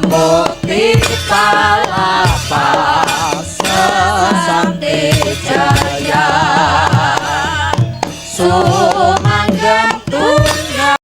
Mukti Palapa Sesanti Jaya Sumanggam Tunggal.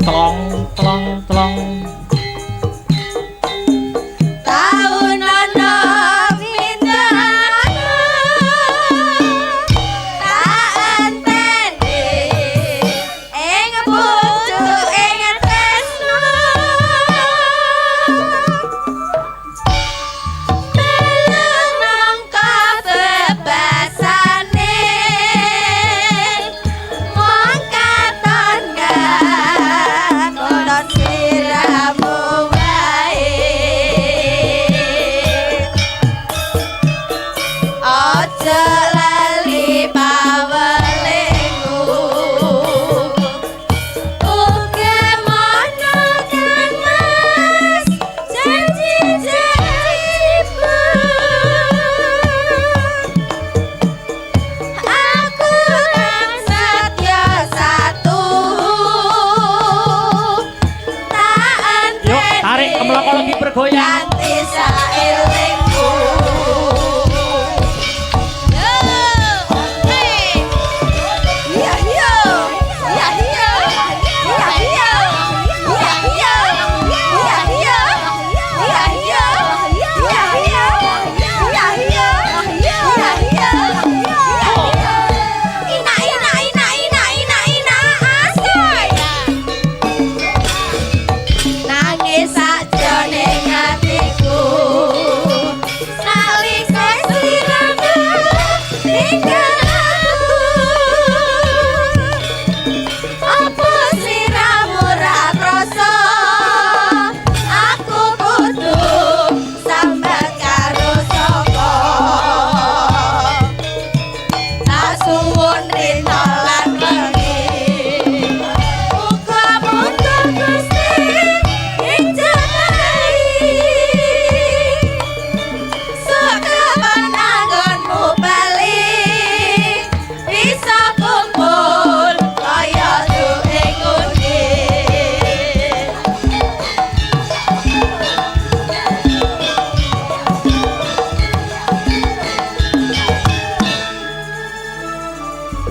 Telong telong telong. Hãy subscribe cho kênh Ghiền Mì Gõ để không bỏ lỡ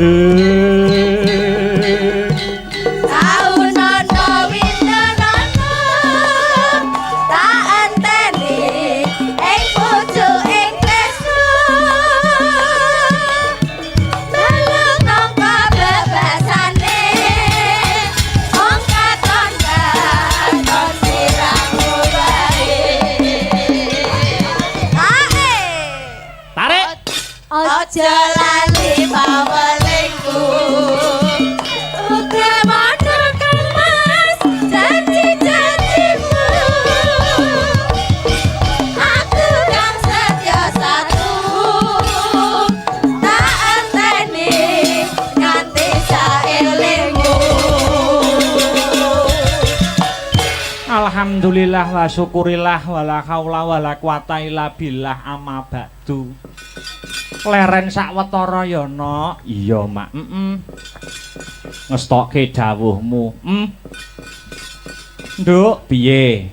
Taun nono windonono tak enteni ing pucuking tresno telung nangka bebasane wong katon katon siramu bae Tarik. aja lali pawelingku uga manungkan mas janji-janjimu aku kang setya satu tak enteni nganti saelingmu Alhamdulillah wa syukurillah wala haula wala quwata illa billah amma ba'du. Leren sawetara ya no. Iya mak. Ngestokke dawuhmu. Nduk piye?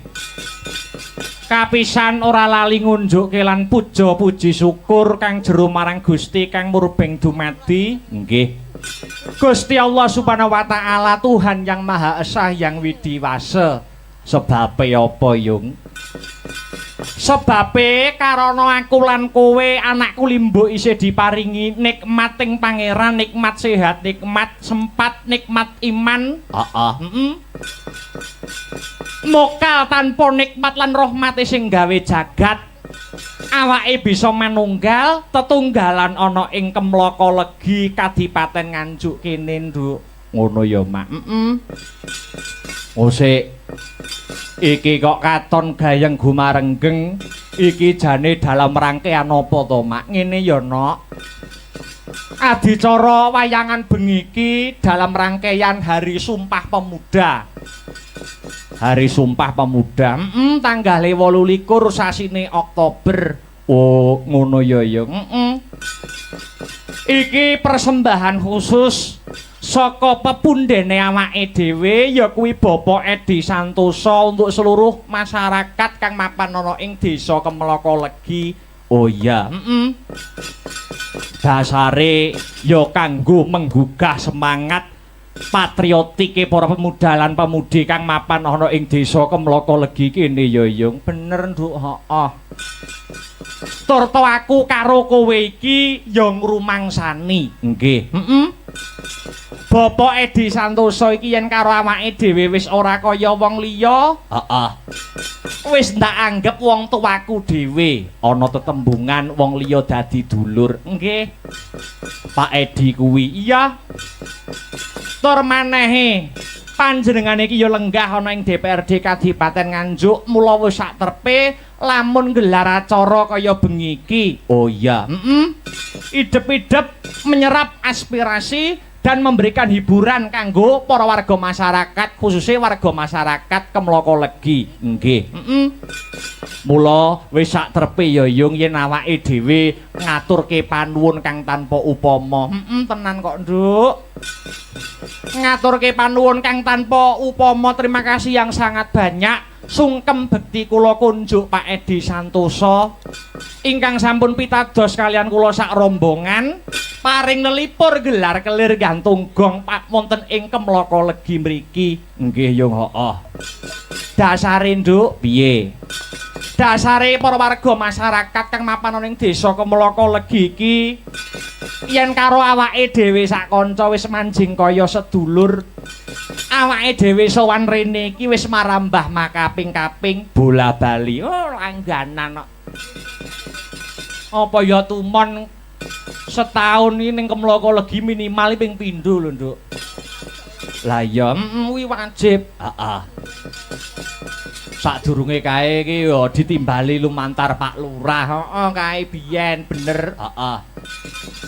Kapisan ora lali ngunjukke lan puja puji syukur kang jero marang Gusti kang murbeng dumadi. Nggih. Gusti Allah Subhanahu wa taala Tuhan yang Maha Esa yang widiwasa. Sebabe apa yung? Sebabe karana aku lan kowe anakku limbuk isih diparingi nikmating pangeran, nikmat sehat, nikmat sempat, nikmat iman. Mokal tanpa nikmat lan rahmate sing gawe jagat. Awake bisa manunggal, tetunggalan ana ing Kemlaka Legi Kadipaten Nganjuk kene, Nduk. Ngono ya, Mak. Sik. Iki kok katon gayeng gumarenggeng. Iki jane dalam rangkaian apa to, Mak? Ngene ya, Nok. Adicara wayangan bengi iki dalam rangkaian Hari Sumpah Pemuda. Hari Sumpah Pemuda. Tanggale 28 sasine Oktober. Oh, ngono ya ya. Iki persembahan khusus saka pepundhene awake dhewe ya kuwi Bapak Edi Santosa untuk seluruh masyarakat kang mapan ana ing Desa Kemlaka Legi. Oh iya, dasare ya kanggo menggugah semangat patriotike para pemuda lan pemudi kang mapan ana ing Desa Kemlaka Legi kene ya Yung. Bener, Nduk, heeh. Turto aku karo kowe iki ya ngrumangsani. Nggih. Bapak Edi Santosa iki yen karo awake dhewe wis ora kaya wong liya. Heeh. Wis ndak anggap wong tuaku dhewe. Ana tetembungan wong liya dadi dulur. Nggih. Pak Edi kuwi iya. Tur manehe panjenengane iki ya lenggah ana ing DPRD Kadipaten Nganjuk, mula wis sak terpe lamun gelar acara kaya bengi iki. Oh iya, idep-idep menyerap aspirasi dan memberikan hiburan kanggo para warga masyarakat, khususnya warga masyarakat Kemlaka Legi. Nggih. Mula wis sak trepe ya Yung yen awake dhewe ngaturke panuwun kang tanpa upama. Tenan kok, Nduk. Ngaturke panuwun kang tanpa upama. Terima kasih yang sangat banyak. Sungkem bekti kula kunjuk Pak Edi Santosa ingkang sampun pitados kalian kula sak rombongan paring nelipur gelar kelir gantung gong Pak wonten ing Kemlaka Legi mriki. Nggih Yung, heeh. Dasare, Nduk, piye? Dasare para warga masyarakat kang mapan ana ing Desa Kemlaka Legi iki yen karo awake dhewe sak kanca wis manjing kaya sedulur. Awake dhewe sowan rene iki wis marambah makaping-kaping bola bali. Oh, langganan kok. Apa ya tumon setahun iki ning Kemlaka Legi minimal ping pindho lho, Nduk. Lah ya, kuwi wajib. Heeh. Sadurunge kae iki ya ditimbali lumantar Pak Lurah. Heeh, kae biyen bener. Heeh.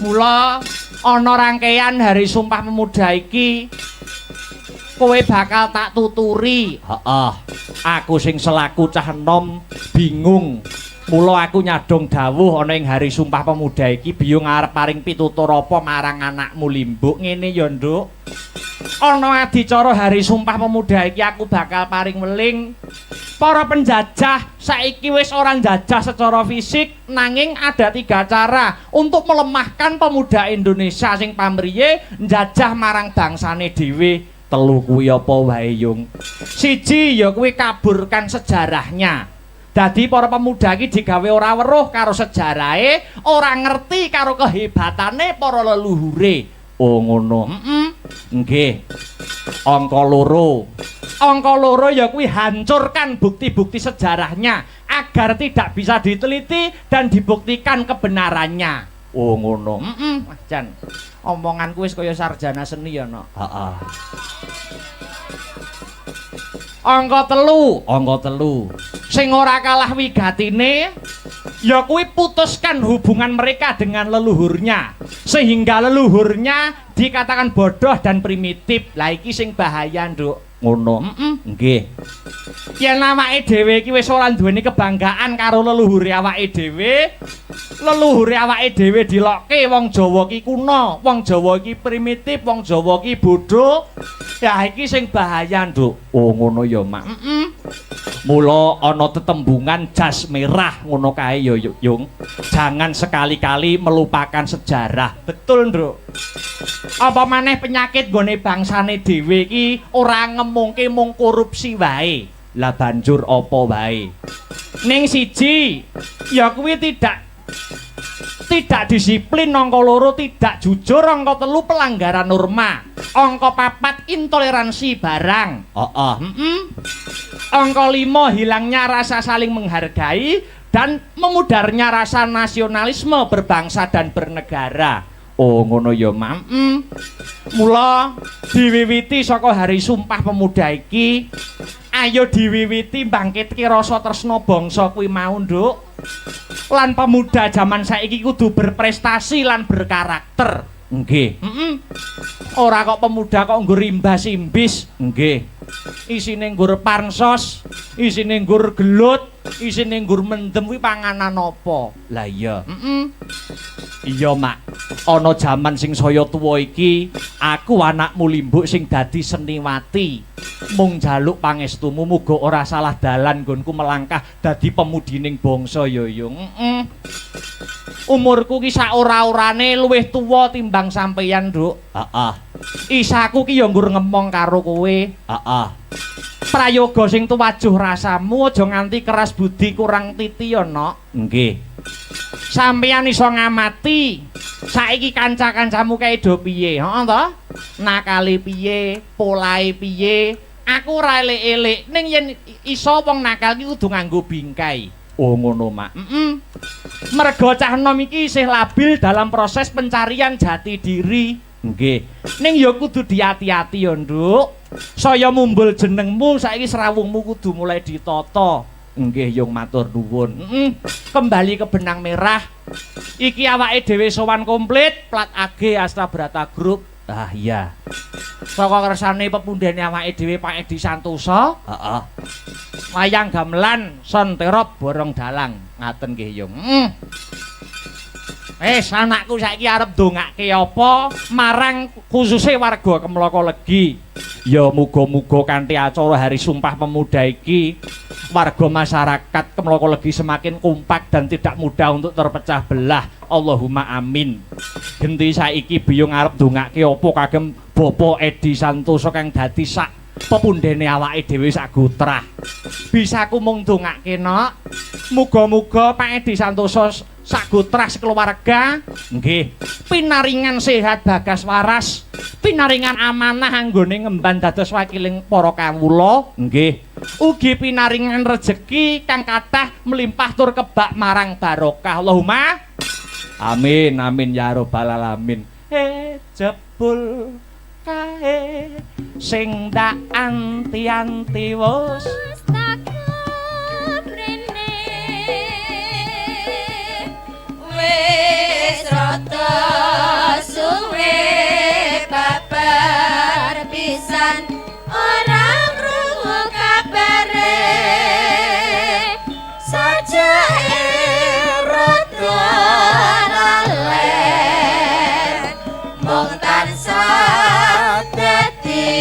Mula ana rangkaian Hari Sumpah Pemuda iki kowe bakal tak tuturi. Heeh. Aku sing selaku cah enom bingung. Mula aku nyadong dawuh ana ing Hari Sumpah Pemuda iki biyo ngarep paring pitutur apa marang anakmu limbuk ngene ya, Nduk. ana adicara Hari Sumpah Pemuda iki aku bakal paring weling para penjajah saiki wis ora njajah secara fisik nanging ada 3 cara untuk melemahkan pemuda Indonesia sing pamriye njajah marang bangsane dhewe. 3 kuwi apa wae Yung? 1 ya kuwi kaburkan sejarahnya. Dadi para pemuda iki digawe ora weruh karo sejarahe, ora ngerti karo kehebatane para leluhure. Oh ngono. Nggih. Angka 2. Angka 2 ya kuwi hancurkan bukti-bukti sejarahnya agar tidak bisa diteliti dan dibuktikan kebenarannya. Oh ngono. Jan. Omonganku wis kaya sarjana seni ya, Nok. Heeh. Angka 3. Sing ora kalah wigatine ya kuwi putuskan hubungan mereka dengan leluhurnya sehingga leluhurnya dikatakan bodoh dan primitif. Lah iki sing bahaya, Nduk. Ngono. Nggih. Yen awake dhewe iki wis ora duweni kebanggaan karo leluhure awake dhewe, leluhure awake dhewe dilokke wong Jawa ki kuno, wong Jawa ki primitif, wong Jawa ki bodoh. Ya iki sing bahaya, Nduk. Oh ngono ya, Mak. Mula ana tetembungan jas merah ngono kae ya, Yung. Jangan sekali-kali melupakan sejarah. Betul, Nduk. Apa maneh penyakit gone bangsane dhewe iki ora ngemungke mung korupsi wae. Lah banjur apa wae? Ning 1 ya kuwi tidak disiplin, angka 2 tidak jujur, angka 3 pelanggaran norma, angka 4 intoleransi barang. Angka 5 hilangnya rasa saling menghargai dan memudarnya rasa nasionalisme berbangsa dan bernegara. Oh ngono ya, Mam. Mula diwiwiti saka Hari Sumpah Pemuda iki, ayo diwiwiti mbangkitke rasa tresna bangsa kuwi mau, Nduk. Lan pemuda zaman saiki kudu berprestasi lan berkarakter. Nggih. Ora kok pemuda kok nggo rimbas-imbis. Nggih. Isine nggur pansos, isine nggur gelut, isine nggur mendem kuwi panganan apa? Lah iya. Iya, Mak. Ana jaman sing saya tuwa iki, aku anakmu limbuk sing dadi seniwati. Mung njaluk pangestumu muga ora salah dalan nggonku melangkah dadi pemudining bangsa ya, Yung. Umurku ki sak ora-orane luwih tuwa timbang sampeyan, Nduk. Heeh. Isaku ki ya nggur ngemong karo kowe. Heeh. Prayoga sing tuwajuh rasamu, aja nganti keras budi kurang titi ya, Nok. Nggih. Sampeyan iso ngamati saiki kanca-kancamu kae do piye, heeh to? Nakale piye, polahe piye? Aku ora elek-elek, ning yen iso wong nakal ki kudu nganggo bingkai. Oh ngono, Mak. Mergo cah enom iki isih labil dalam proses pencarian jati diri. Nggih. Ning ya kudu diati-ati ya, Nduk. Saya mumbul jenengmu saiki serawungmu kudu mulai ditata. Nggih, Yung matur nuwun. Kembali ke benang merah. Iki awake dhewe sowan komplit, plat AG Astra Brata Group. Ah iya. Saka kersane pepundhene awake dhewe Pak Edi Santosa. Heeh. Wayang gamelan Sonterop Borong Dalang. Ngaten nggih, Yung. Anakku saiki arep ndongake apa marang khususe warga Kemloko Legi. Ya muga-muga kanthi acara Hari Sumpah Pemuda iki warga masyarakat Kemloko Legi semakin kompak dan tidak mudah untuk terpecah belah. Allahumma amin. Genti saiki biyung arep ndongake apa kagem Bapak Edi Santosa kang dadi sak pepundhene awake dhewe sak gotrah. Bisaku mung ndongake, Nok. Muga-muga Pak Edi Santosa sak gotrah sekeluarga nggih pinaringan sehat bagas waras, pinaringan amanah anggone ngemban dados wakiling para kawula nggih, ugi pinaringan rejeki kang kathah melimpah tur kebak marang barokah. Allahumma amin amin ya rabbal alamin. Jebul kae sing ndak anti-anti wis wis rada suwe babar pisan ora krungu kabare sajake rada lalen mung tansah dadi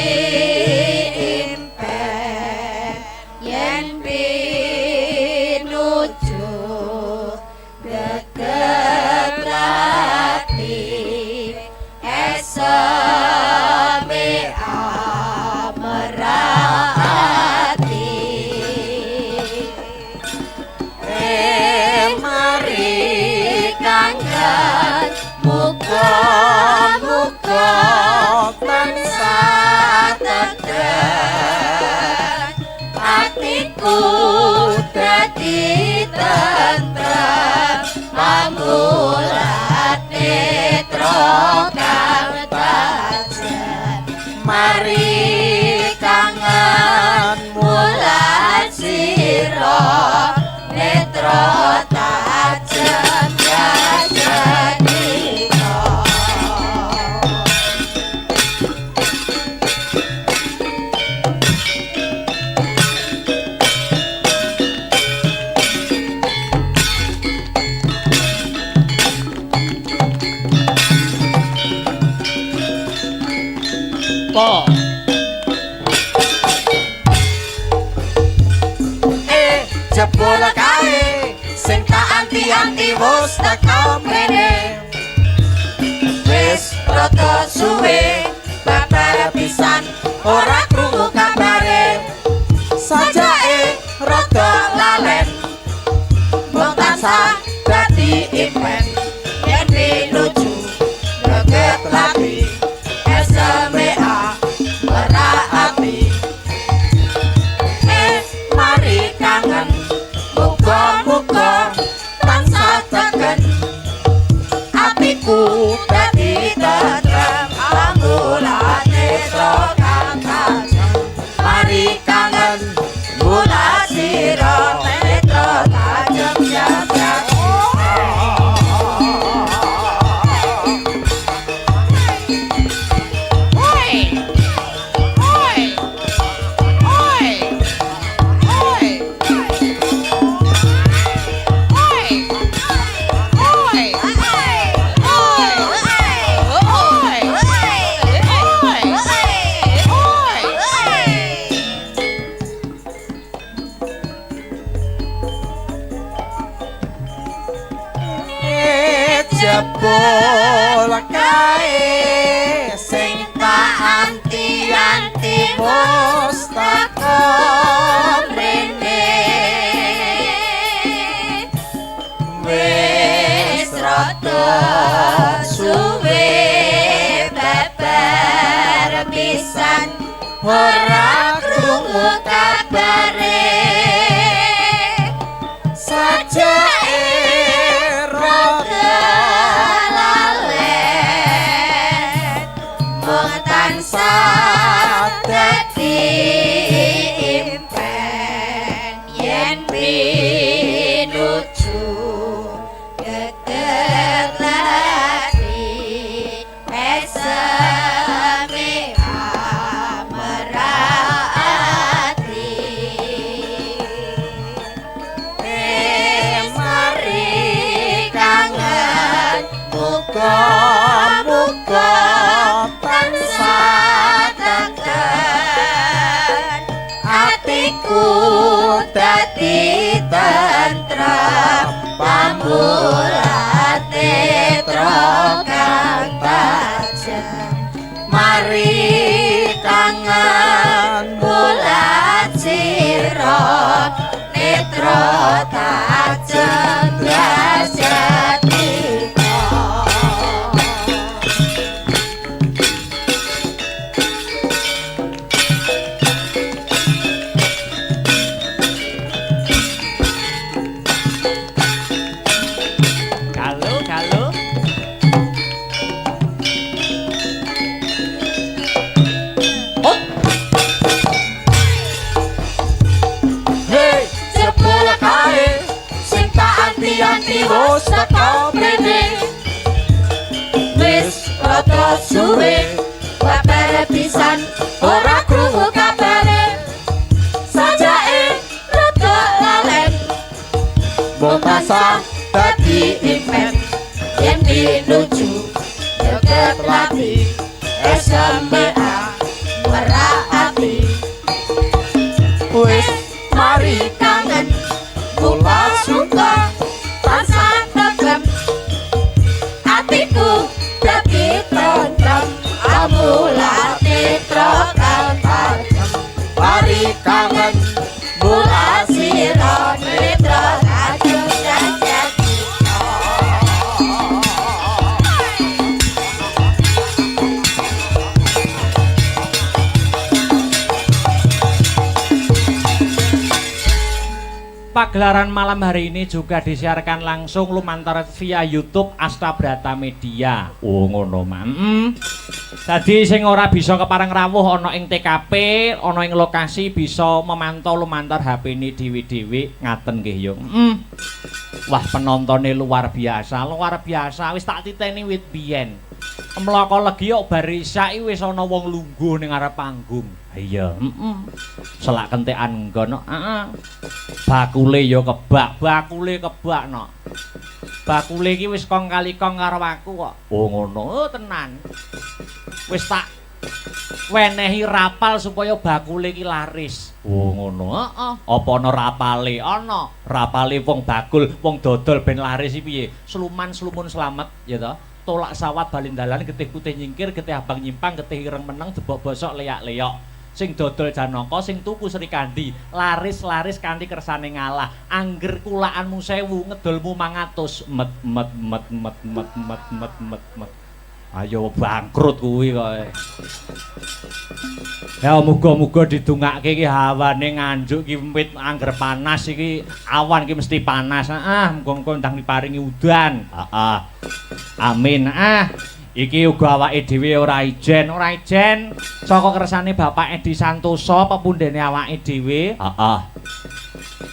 atiku dadi tentrem pamulat netra kang tajen mari kangen mulat sira netra tajen kajenika. Po jebul kae sing tak anti-anti wis teko mrene wis rada suwe babar pisan ora krungu kabare sajake rada lalen wong tansah dadi impen yen pinuju greget lati SMA merati mari kangen muga-muga tansah tegen atiku dadi tentrem pamulat netra kang tajem mari kangen mulat sira netra tajem jagat. Jebul kae sing tak anti-anti wis teko mrene wis rada suwe babar pisan ora krungu kabare sajake tansah dadi impen yen pinuju geger lati esame merati mari kangen muga-muga tansah tegen atiku dadi tentrem pamulat netra kang tajem mari kangen mulat sira netra tajem jajatika. Anti wis teko mrene wis rada suwe babar pisan ora krungu kabare sajake rada lalen wong tansah dadi impen yen pinuju joget lati SMA merati wis mari kangen mulat suka tansah tegem atiku dadi tentrem pamulat netra kang tajem mari kangen mulat sira netra tajem jagat. pagelaran malam hari ini juga disiarkan langsung lumantar via YouTube Astabrata Media. Oh ngono man. Tadi sing ora bisa kepareng rawuh ana ing TKP, ana ing lokasi bisa memantau lumantar HP ini dhewe-dhewe ngaten nggih yo. Wah penontonnya luar biasa. Wis tak titeni wit biyen. Mloko legi kok bar isaki wis ana wong lungguh ning arep panggung. Iya, selak kentekan nggon. Bakule ya kebak no. Bakule iki wis kong kali kong karo aku kok. Oh ngono, tenan. Wis tak wenehi rapal supaya bakule iki laris. Oh ngono, heeh. Apa ana rapale? Ana. Rapale wong bakul, wong dodol ben laris iki piye? Sluman-slumun slamet ya toh. Tolak sawat balindalan getih putih nyingkir, getih abang nyimpang, getih ireng meneng debok bosok leyak-leyok. Sing dodol Janaka, sing tuku Srikandi, laris-laris kanthi kersane ngalah. Angger kulaanmu 1000, ngedolmu 500. Met. Ayo bangkrut kuwi kowe. Ya muga-muga didongake iki hawane nganjuk iki wit angger panas iki, awan iki mesti panas. Muga-muga ndang diparingi udan. Amin. Iki uga awake dhewe ora ijen saka kersane Bapak Edi Santoso pepundhene awake dhewe.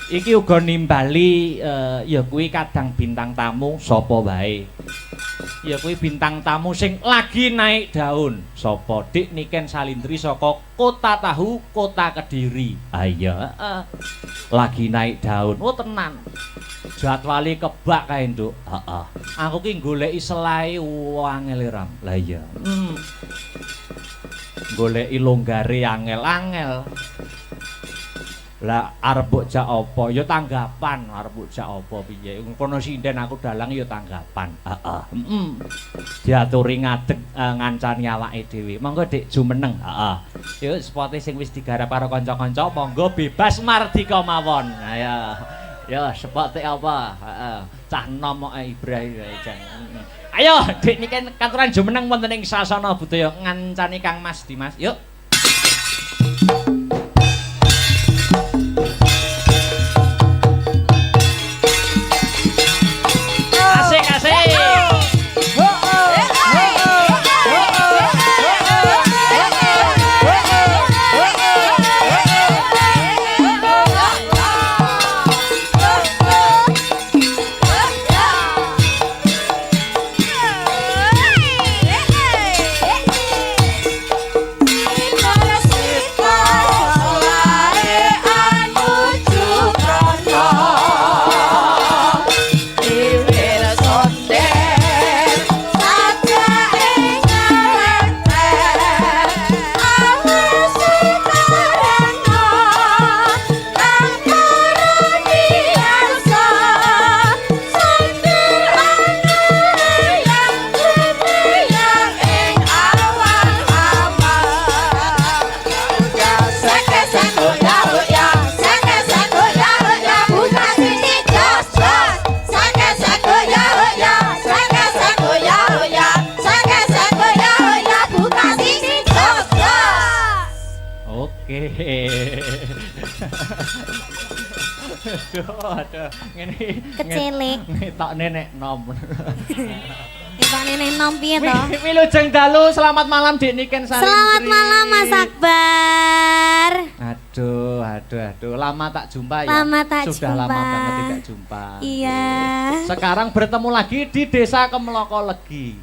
Iki uga nimbali ya kuwi kadang bintang tamu sapa wae. Ya kuwi bintang tamu sing lagi naik daun. Sapa? Dik Niken Salindri saka Kota Tahu, Kota Kediri. Iya, lagi naik daun. Oh tenan. Jadwale kebak kae, Nduk. Aku ki goleki selae angel ram. Lah iya. Goleki longgare angel-angel. Lah arep mbok jak apa? Ya tanggapan arep mbok jak apa piye. Kono sinden aku dalang ya tanggapan. Diaturi ngadeg ngancani awake dhewe. Monggo Dik jumeneng. Yuk spote sing wis digarap karo kanca-kanca monggo bebas mardika mawon. Ayo. Ya spote apa? Cah nom Ibrahim jan. Ayo Dik niki katuran jumeneng wonten ing sasana budaya ngancani Kang Mas Dimas. Yuk. Aduh, ngene kecelik. Tok nenek nom. Pak nenek nom piye to? Wilujeng dalu, selamat malam Dik Niken Salindri. Selamat malam Mas Akbar. Aduh, lama tak jumpa ya. Lama tak Sudah jumpa. lama banget tidak jumpa. Iya. Sekarang bertemu lagi di Desa Kemloko Legi.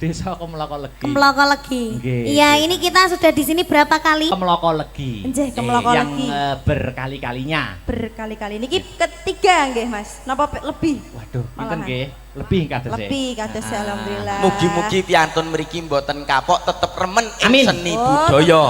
Desa Kemloko Legi. Kemloko Legi. Nggih. Iya, ini kita sudah di sini berapa kali? Kemloko Legi. Nggih, Kemloko Legi. Yang berkali-kalinya. Berkali-kali niki ketiga nggih Mas. Napa lebih? Waduh, pinten Malahan. nggih? Lebih kados e. Lebih kados alhamdulillah. Mugi-mugi piantun mriki mboten kapok tetep remen ing Amin. seni budaya.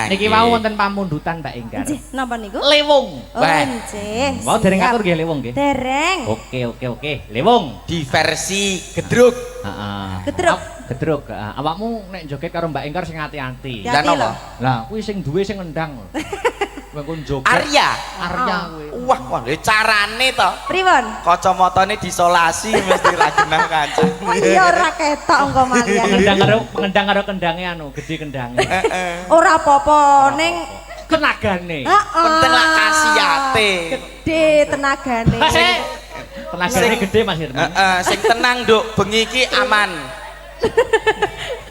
Niki nggih. mau wonten pamundutan Mbak Enggar. Nggih, napa niku? Lewung. Oh, Wah. nggih. Mau dereng siap. atur nggih Lewung nggih. Dereng. Oke. Lewung. Di versi gedruk. Heeh. Gedruk. Gedruk. Awakmu nek joget karo Mbak Enggar sing ati-ati. Ya. Lah napa? Lah kuwi sing duwe sing ngendang lho. Kowe kon joget. Arya. Arya kuwi. Wah, lho carane to. Pripun? Kacamatane disolasi mesti ra genah kancane. Oh iya ora ketok engko malian. Ngendang karo kendange anu, gedhe kendange. Ora apa-apa ning Tenagane. heeh. Penting lah khasiat. Sate. Gede tenagane. Tenagane gede Mas Herman. Sing tenang, Nduk. Bengi iki aman.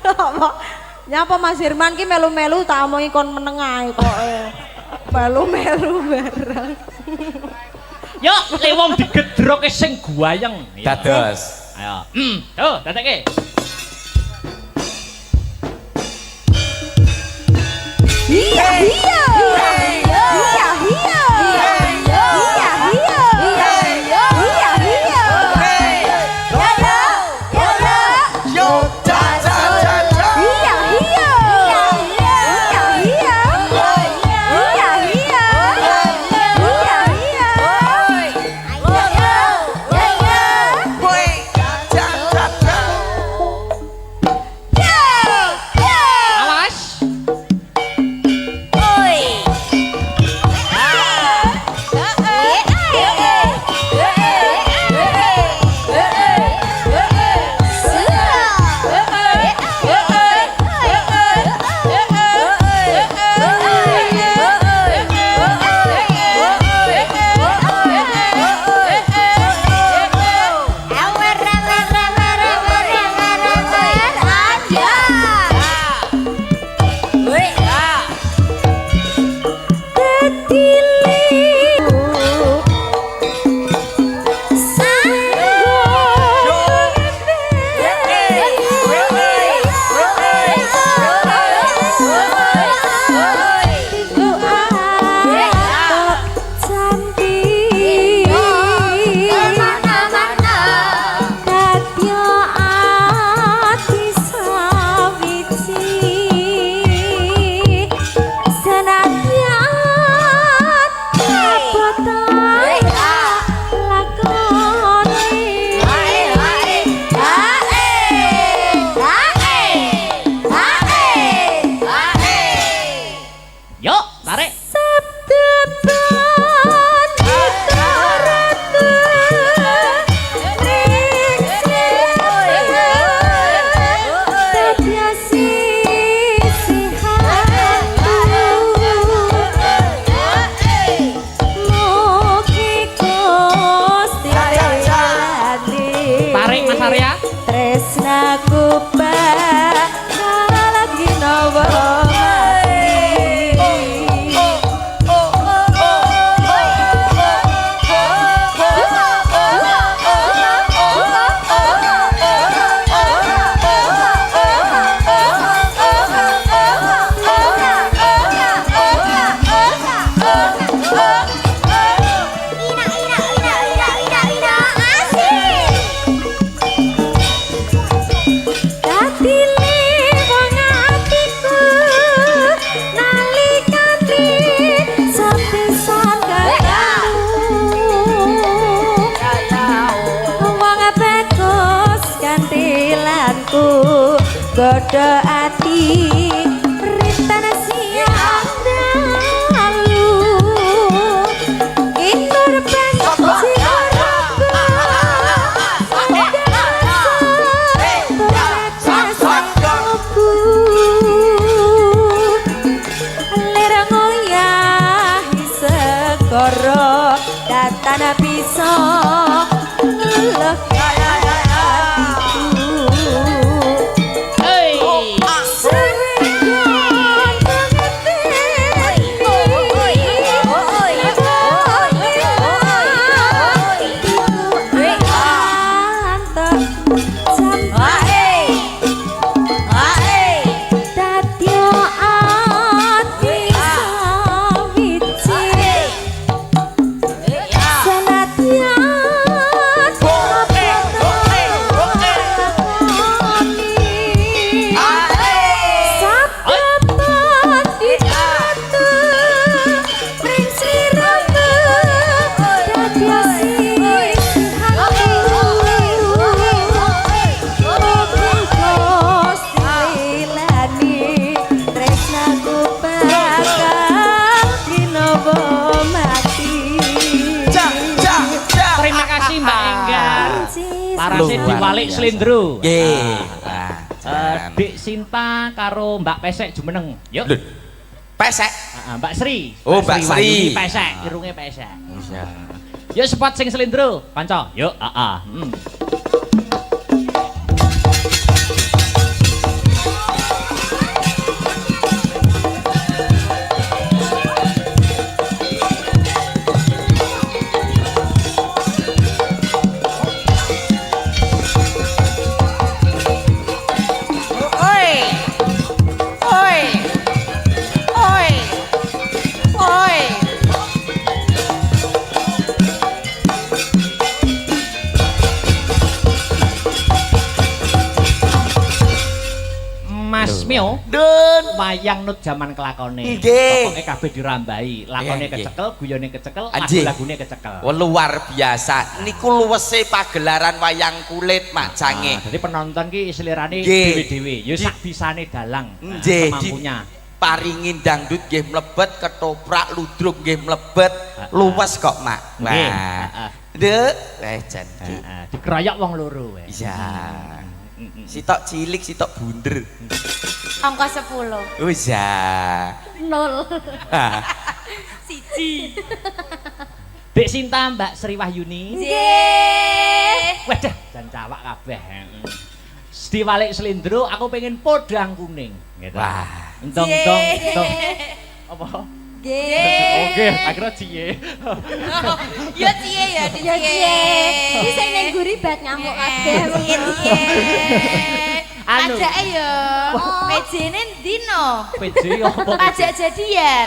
Apa? Nyapa Mas Herman ki melu-melu tak omongi kon meneng ae kok. Melu-melu bareng. Yo, le wong digedroke sing guayeng. Dados. Ayo. Tuh, dadekke. Iya, iya. Iya, iya. Iya, iya. Iya, iya. Iya, iya. Yo, ja ja ja ja. Iya, iya. Iya, iya. Iya, iya. Woi, ja ja ja. Awas. Yuk, tarik. Tarik Mas Arya. Tresnaku lagi nopo Godo ati rintan siang dalu inur benci Datana bisa ngeluh Parasé diwalik slendro. Nggih. Dik Sinta karo Mbak Pesek jumeneng. Yuk. Pesek. Heeh, Mbak Sri. Oh, Mbak Sri. Wahyuni pesek, irunge pesek. Iya. Yuk spot sing slendro, kanca. Yuk, heeh. Mas Mio, Dun. wayang nut jaman kelakone. Nggih. Pokoke kabeh dirambahi. Lakone Nggih. kecekel, guyone kecekel, Anjing. lagu-lagune kecekel. Wah, luar biasa. Niku luwese pagelaran wayang kulit Mak Jange. Jadi penonton ki selirane Nggih. dewe-dewe. Ya sak bisane dalang. Nggih, Semampunya. paringin dangdut nggih mlebet, ketoprak ludruk nggih mlebet. Luwes kok, Mak. Nggih. Wah. Dek, jan. Dikeroyok wong loro wae. Iya. Sitok cilik, sitok bunder. Angka 10. Oh iya. 0. Ah, Siji. Dek Sinta Mbak Sri Wahyuni. Nggih. Wadah, jan cawak kabeh. Diwalik slendro aku pengen podang kuning. Gitu. Wah. Entong. Apa? Nggih. Oke, akhirnya cie. Ya cie ya, cie. Iki sing ning guri bat ngamuk kabeh. Anu. Pajake ya. Pejene ndino. PJ apa? Pajak jadian.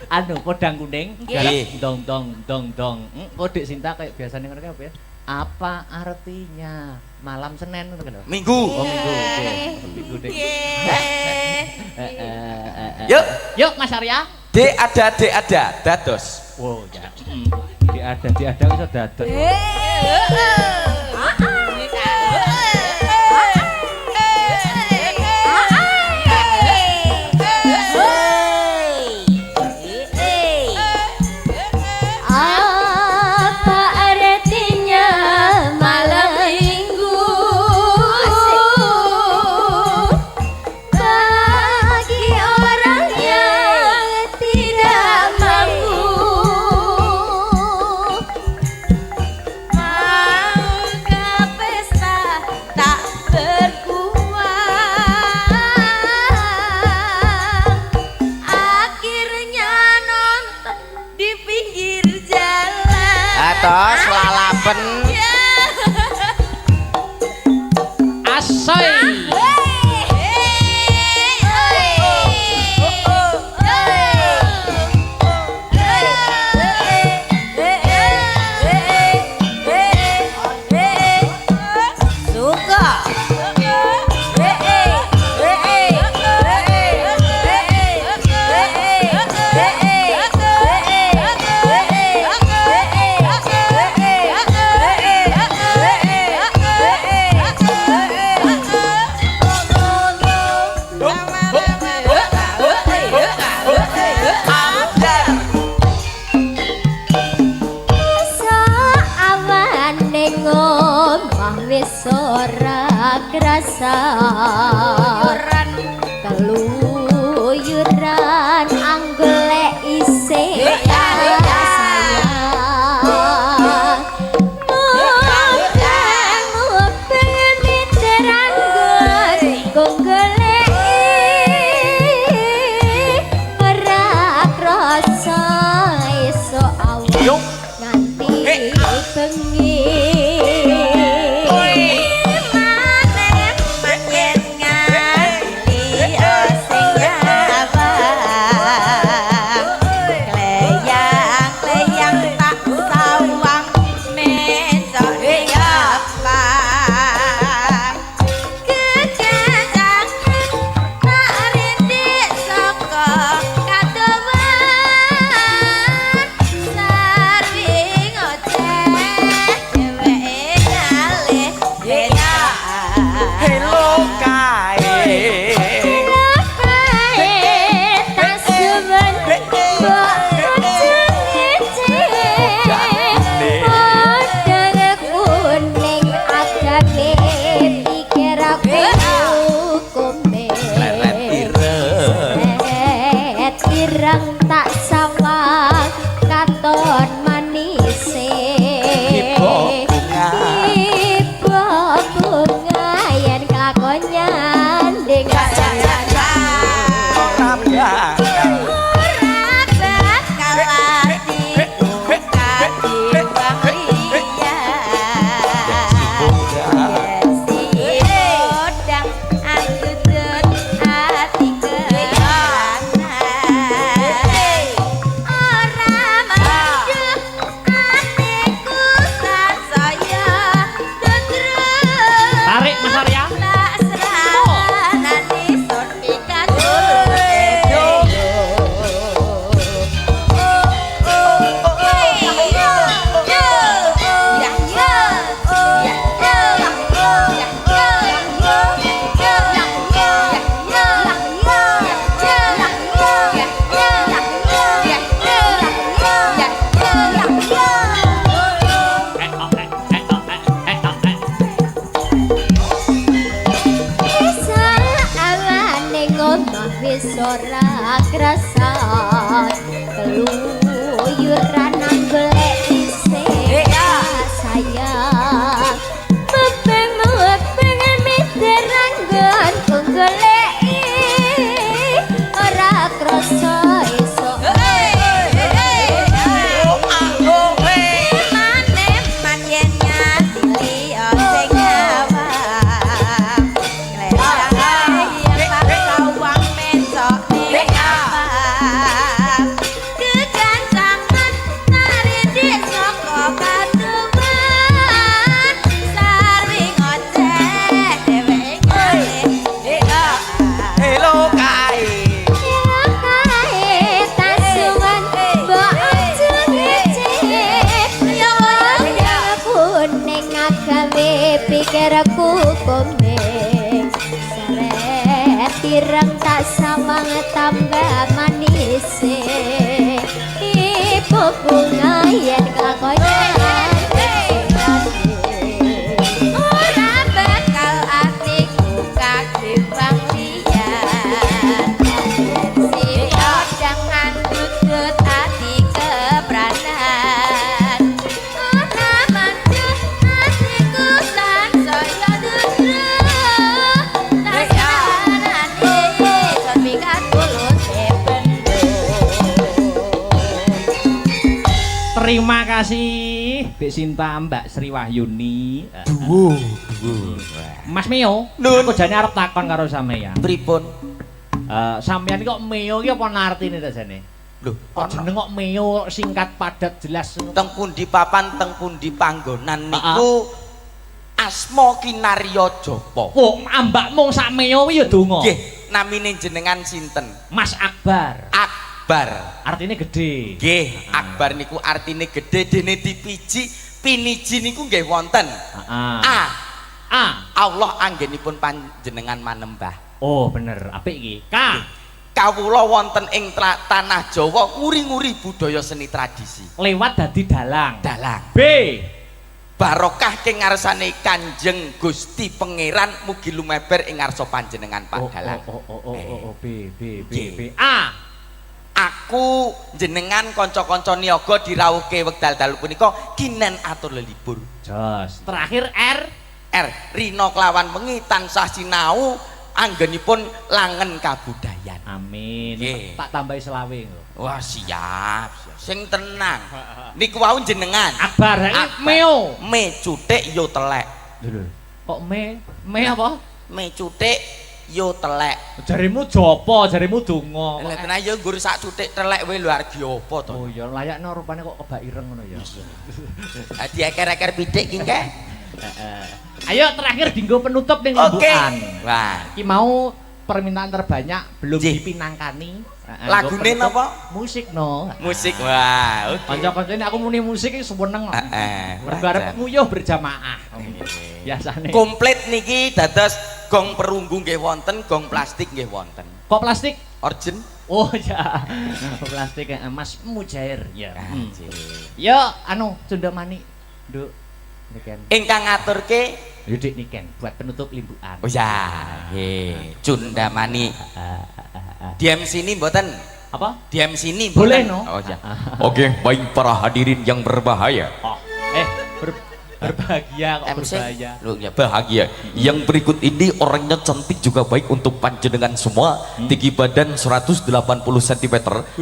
Anu podang kuning. Nggih. Dong. Kodek Sinta kayak biasanya ngono ki apa ya? Apa artinya malam Senin ngono kan? Minggu. Oh, Minggu. Oke. Minggu deh. Yuk Mas Arya. Dek ada, dados. Wow, ya. Di ada iso dados. Apa artinya malam minggu bagi orang yang tidak mampu? Mau ke pesta tak berkuah, akhirnya nonton di pinggir jalan. Atos lalapen. Asoy. Wis ora krasa keluyuran anggolek isih sayang pengen miteran golek ora krasa iso awak nganti bengi. pikirku kuning seret tireng tak samang tambah manis ibu bunga yen kakoyan ora bakal atiku kagimbang liyan sira jangan tutut ati kebranan ora manjur atiku san saya dudru tasanane son mikat tulus Terima kasih Mbak Sinta, Mbak Sri Wahyuni. Mas Mio, Nun. aku jane arep takon karo sampeyan. Pripun? Sampeyan kok Mio ki apa artine ta jane? Lho, Kok jeneng kok Mio singkat padat jelas. teng pundi papan teng pundi panggonan niku asma kinarya japa. Wong ambak mung sak Mio kuwi ya donga. Nggih, namine jenengan sinten? Mas Akbar. Akbar. Artine gede. Nggih, Akbar niku artine gedhe dene dipiji, piniji niku nggih wonten. Heeh. A. Allah anggenipun panjenengan manembah. Oh, bener. Apik iki. K. Kawula wonten ing tanah Jawa nguri-nguri budaya seni tradisi. Lewat dadi dalang. Dalang. B. Barokah ing ngarsane Kanjeng Gusti Pangeran mugi lumeber ing ngarsa panjenengan Pak Dalang. B. Nggih. B. A. Aku jenengan kanca-kanca niaga dirawuhke wekdal dalu punika kinen atur lelibur. Jos. Terakhir R. R. Rina kelawan wengi tansah sinau anggenipun langen kabudayan. Amin. Nggih. Tak tambahi selawe. Wah, siap. Sing tenang. Niku wau jenengan. Akbar iki Meo. Me cutik yo telek. Lho. Kok me apa? Me cutik yo telek. Jarimu jopo, jarimu donga. Lah tenan yo nggur sak cutik telek wae lho arep apa to. Oh iya, layakno rupane kok kebak ireng ngono ya. Dadi eker-eker pitik ki nggih. Ayo terakhir dinggo penutup ning Oke. rembukan. Wah, Iki mau permintaan terbanyak belum Jih. dipinangkani. Lagune napa? Musik no. Musik. Wah, oke. Kanca-kancane aku muni musik iki seneng. Heeh. Mergo arep nguyuh berjamaah. Biasane. Komplit niki dados gong perunggu nggih wonten, gong plastik nggih wonten. Kok plastik? Origin. Oh ya. Plastik Mas Mujair ya. Nggih. Yo anu Cundamani. Nduk. Niken. Ingkang ngaturke Yudik niken buat penutup limbukan. oh ya, nggih, Cundamani. Diam sini mboten? Apa? Diam sini Boleh mboten? no. Oh ya. Oke, baik para hadirin yang berbahaya. Oh, berbahagia kok MC. berbahaya. Loh, ya, Bahagia. Yang berikut ini orangnya cantik juga baik untuk panjenengan semua. Tinggi badan 180 cm,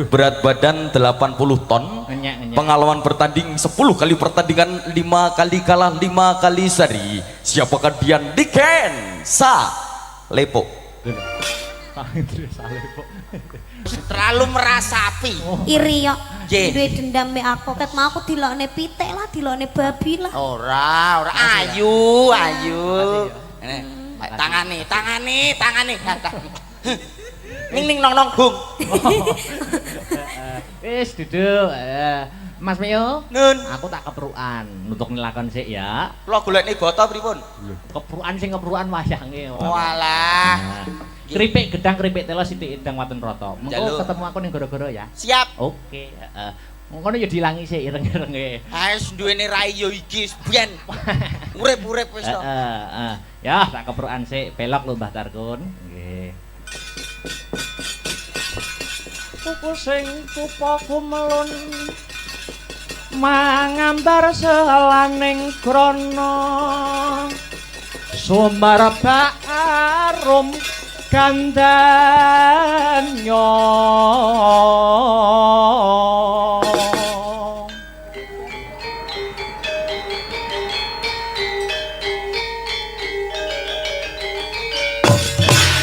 berat badan 80 ton. Ngenyak. Pengalaman bertanding 10 kali pertandingan, 5 kali kalah, 5 kali seri. Siapakah dia? Diken Sa Lepo. terlalu merasapi. iri yo Nggih. duwe dendam me aku ket mau aku dilokne pitik lah dilokne babi lah Ora, ayu. Ini, tangane. Ning nong bung. Wis duduk. Mas Mio, Nun, aku tak keprukan untuk ngelakon sik ya. kula golekne boto pripun? Keprukan sing keprukan wayange. Walah. Keripik gedang, keripik telo, sithik edang watun rata. Mengko Njaluk. ketemu aku ning gara-gara ya. Siap. Oke, heeh. Ngono ya dilangi sik ireng-irenge. Wis duwene rai yo iki biyen. Urip-urip wis to. Heeh. Ya, tak keprukan sik, belok lho Mbah Tarkun. Nggih. Kuku sing tupa kumelun mangambar selaning krana sumber barum gandanya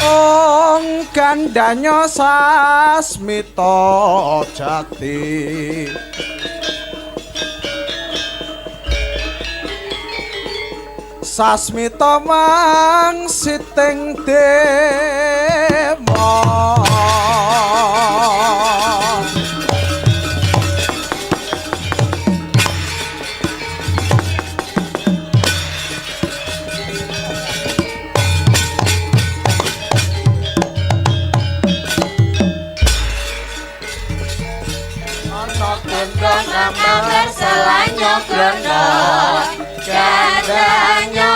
Ong gandanya sasmita jati sasmita mang siting demo berselanyo krono Jadranyo